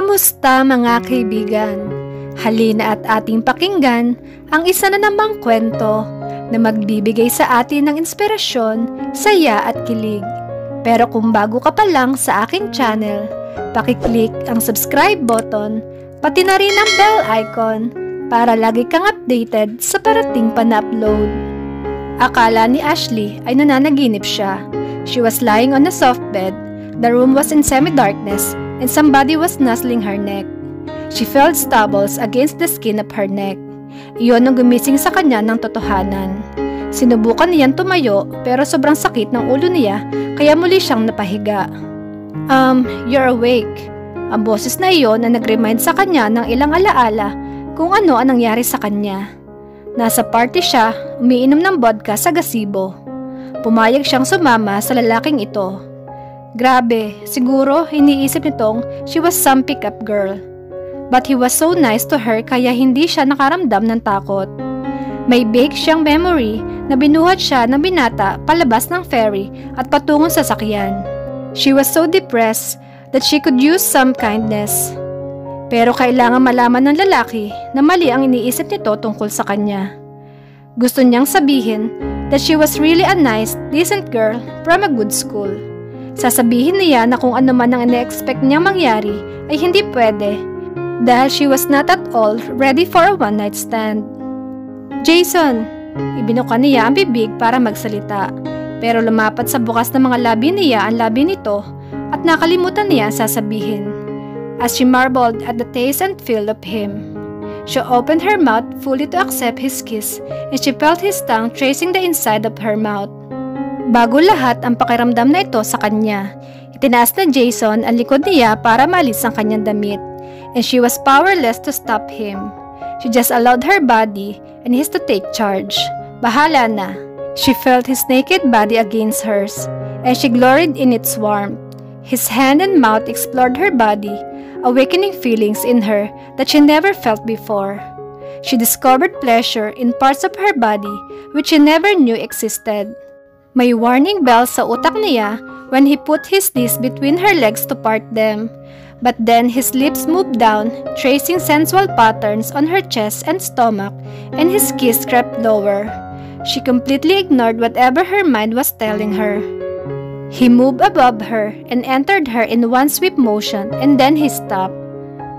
Kamusta mga kaibigan? Halina at ating pakinggan ang isa na namang kwento na magbibigay sa atin ng inspirasyon, saya at kilig. Pero kung bago ka pa lang sa aking channel, pakiclick ang subscribe button, pati na rin ang bell icon para lagi kang updated sa parating pa na upload. Akala ni Ashley ay nananaginip siya. She was lying on a soft bed. The room was in semi-darkness and somebody was nuzzling her neck. She felt stubbles against the skin of her neck. Iyon ang gumising sa kanya ng totohanan. Sinubukan niyang tumayo pero sobrang sakit ng ulo niya kaya muli siyang napahiga. You're awake. Ang boses na iyon na nag-remind sa kanya ng ilang alaala kung ano ang nangyari sa kanya. Nasa party siya, umiinom ng vodka sa gazebo. Pumayag siyang sumama sa lalaking ito. Grabe, siguro iniisip nitong she was some pick-up girl. But he was so nice to her kaya hindi siya nakaramdam ng takot. May bake siyang memory na binuhat siya ng binata palabas ng ferry at patungong sa sasakyan. She was so depressed that she could use some kindness. Pero kailangan malaman ng lalaki na mali ang iniisip nito tungkol sa kanya. Gusto niyang sabihin that she was really a nice, decent girl from a good school. Sasabihin niya na kung ano man ang ine-expect niyang mangyari ay hindi pwede dahil she was not at all ready for a one-night stand. Jason! Ibinuka niya ang bibig para magsalita pero lumapat sa bukas ng mga labi niya ang labi nito at nakalimutan niya ang sasabihin. As she marveled at the taste and feel of him, she opened her mouth fully to accept his kiss and she felt his tongue tracing the inside of her mouth. Bago lahat ang pakiramdam na ito sa kanya, itinaas na Jason ang likod niya para maalis ang kanyang damit, and she was powerless to stop him. She just allowed her body and his to take charge. Bahala na. She felt his naked body against hers, and she gloried in its warmth. His hand and mouth explored her body, awakening feelings in her that she never felt before. She discovered pleasure in parts of her body which she never knew existed. May warning bell sa utak niya when he put his knees between her legs to part them. But then his lips moved down, tracing sensual patterns on her chest and stomach, and his kiss crept lower. She completely ignored whatever her mind was telling her. He moved above her and entered her in one sweep motion, and then he stopped.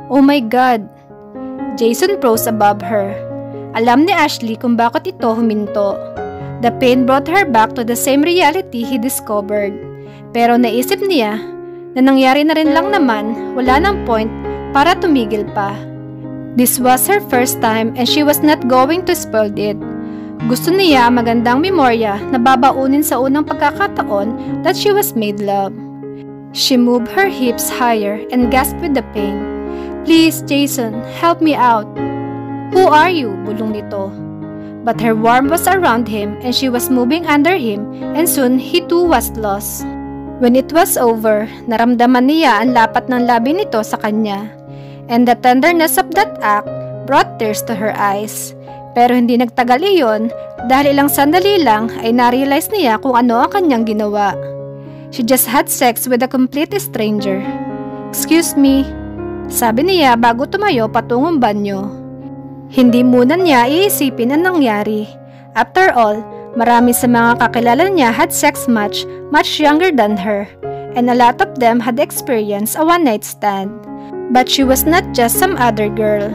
Oh my God! Jason rose above her. Alam ni Ashley kung bakit ito huminto. The pain brought her back to the same reality he discovered. Pero naisip niya na nangyari na rin lang naman, wala nang point para tumigil pa. This was her first time and she was not going to spoil it. Gusto niya magandang memorya na babaunin sa unang pagkakataon that she was made love. She moved her hips higher and gasped with the pain. Please, Jason, help me out. Who are you? Bulong nito. But her warmth was around him and she was moving under him and soon he too was lost. When it was over, naramdaman niya ang lapat ng labi nito sa kanya. And the tenderness of that act brought tears to her eyes. Pero hindi nagtagal iyon dahil ilang sandali lang ay narealize niya kung ano ang kanyang ginawa. She just had sex with a complete stranger. Excuse me, sabi niya bago tumayo patungong banyo. Hindi muna niya iisipin ang nangyari. After all, marami sa mga kakilala niya had sex much younger than her, and a lot of them had experienced a one-night stand. But she was not just some other girl.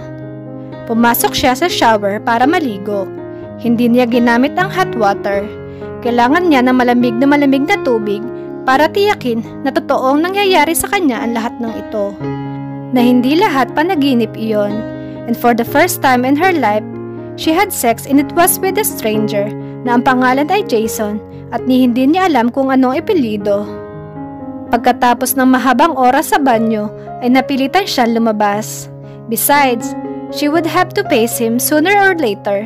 Pumasok siya sa shower para maligo. Hindi niya ginamit ang hot water. Kailangan niya ng malamig na tubig para tiyakin na totoong nangyayari sa kanya ang lahat ng ito. Na hindi lahat panaginip iyon. And for the first time in her life, she had sex and it was with a stranger na ang pangalan ay Jason at hindi niya alam kung anong ipilido. Pagkatapos ng mahabang oras sa banyo, ay napilitan siyang lumabas. Besides, she would have to face him sooner or later.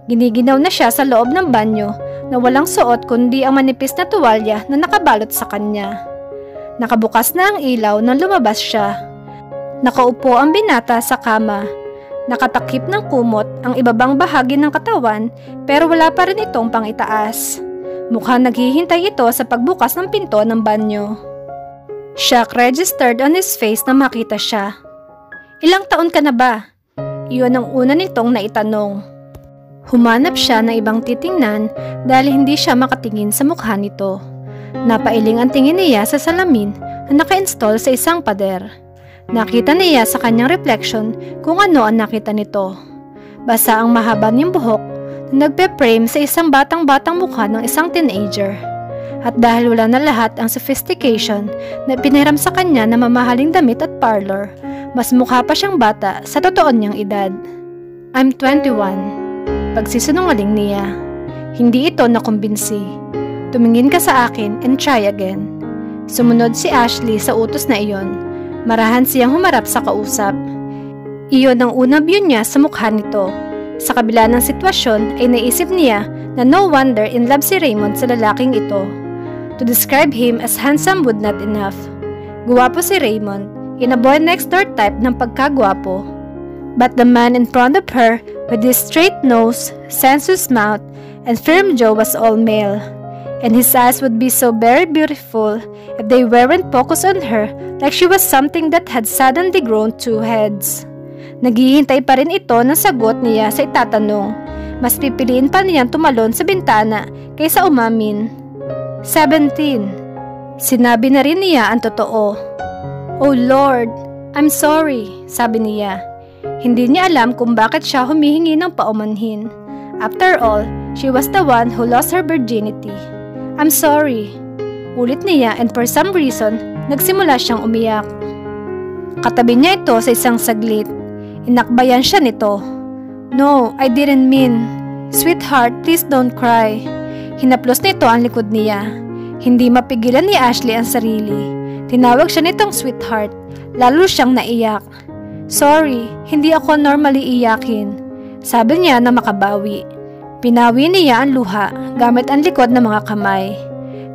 Giniginaw na siya sa loob ng banyo na walang suot kundi ang manipis na tuwalya na nakabalot sa kanya. Nakabukas na ang ilaw nang lumabas siya. Nakaupo ang binata sa kama. Nakatakip ng kumot ang ibabang bahagi ng katawan pero wala pa rin itong pangitaas. Mukhang naghihintay ito sa pagbukas ng pinto ng banyo. Shock registered on his face na makita siya. Ilang taon ka na ba? Iyon ang una nitong naitanong. Humanap siya ng ibang titingnan dahil hindi siya makatingin sa mukha nito. Napailing ang tingin niya sa salamin na naka-install sa isang pader. Nakita niya sa kanyang reflection kung ano ang nakita nito. Basa ang mahaba niyang buhok na nagpe-frame sa isang batang-batang mukha ng isang teenager. At dahil wala na lahat ang sophistication na pinahiram sa kanya na mamahaling damit at parlor, mas mukha pa siyang bata sa totoo niyang edad. I'm 21. Pagsisinungaling niya. Hindi ito nakumbinsi. Tumingin ka sa akin and try again. Sumunod si Ashley sa utos na iyon. Marahan siyang humarap sa kausap. Iyon ang unang view niya sa mukha nito. Sa kabila ng sitwasyon ay naisip niya na no wonder in love si Raymond sa lalaking ito. To describe him as handsome would not enough. Guwapo si Raymond, in a boy next door type ng pagkagwapo. But the man in front of her with his straight nose, sensuous mouth, and firm jaw was all male. And his eyes would be so very beautiful if they weren't focused on her like she was something that had suddenly grown two heads. Naghihintay pa rin ito ng sagot niya sa itatanong. Mas pipiliin pa niyang tumalon sa bintana kaysa umamin. 17. Sinabi na rin niya ang totoo. Oh Lord, I'm sorry, sabi niya. Hindi niya alam kung bakit siya humihingi ng paumanhin. After all, she was the one who lost her virginity. I'm sorry. Ulit niya and for some reason, nagsimula siyang umiyak. Katabi niya ito sa isang saglit. Inakbayan siya nito. No, I didn't mean. Sweetheart, please don't cry. Hinaplos nito ang likod niya. Hindi mapigilan ni Ashley ang sarili. Tinawag siya nitong sweetheart. Lalo siyang naiyak. Sorry, hindi ako normally iyakin. Sabi niya na makabawi. Pinawi niya ang luha gamit ang likod ng mga kamay.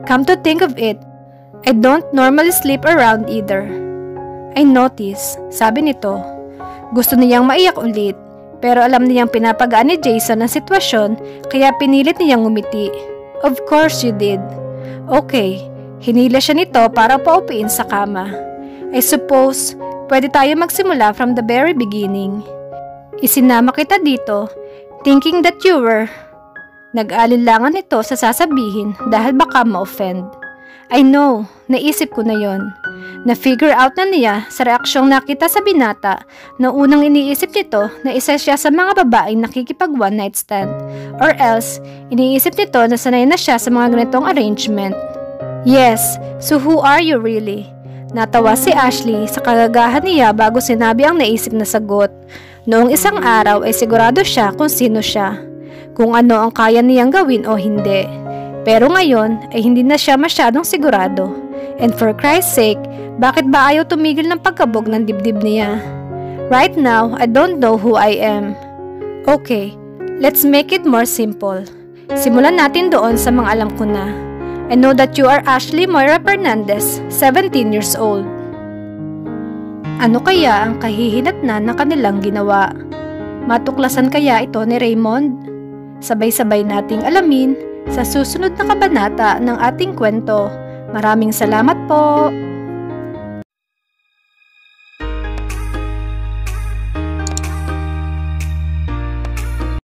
Come to think of it, I don't normally sleep around either. I notice, sabi nito. Gusto niyang maiyak ulit, pero alam niyang pinapagaan ni Jason ang sitwasyon kaya pinilit niyang ngumiti. Of course you did. Okay, hinila siya nito para paupiin sa kama. I suppose, pwede tayo magsimula from the very beginning. Isinama kita dito, thinking that you were. Nag-alinlangan ito sa sasabihin dahil baka ma-offend. I know, naisip ko na yon. Na-figure out na niya sa reaksyong nakita sa binata na unang iniisip nito na isa siya sa mga babaeng nakikipag one night stand. Or else, iniisip nito na sanay na siya sa mga ganitong arrangement. Yes, so who are you really? Natawa si Ashley sa kagagahan niya bago sinabi ang naisip na sagot. Noong isang araw ay sigurado siya kung sino siya. Kung ano ang kaya niyang gawin o hindi. Pero ngayon ay hindi na siya masyadong sigurado. And for Christ's sake, bakit ba ayaw tumigil ng pagkabog ng dibdib niya? Right now, I don't know who I am. Okay, let's make it more simple. Simulan natin doon sa mga alam ko na. I know that you are Ashley Moira Fernandez, 17 years old. Ano kaya ang kahihinatnan na kanilang ginawa? Matuklasan kaya ito ni Raymond? Sabay-sabay nating alamin sa susunod na kabanata ng ating kwento. Maraming salamat po!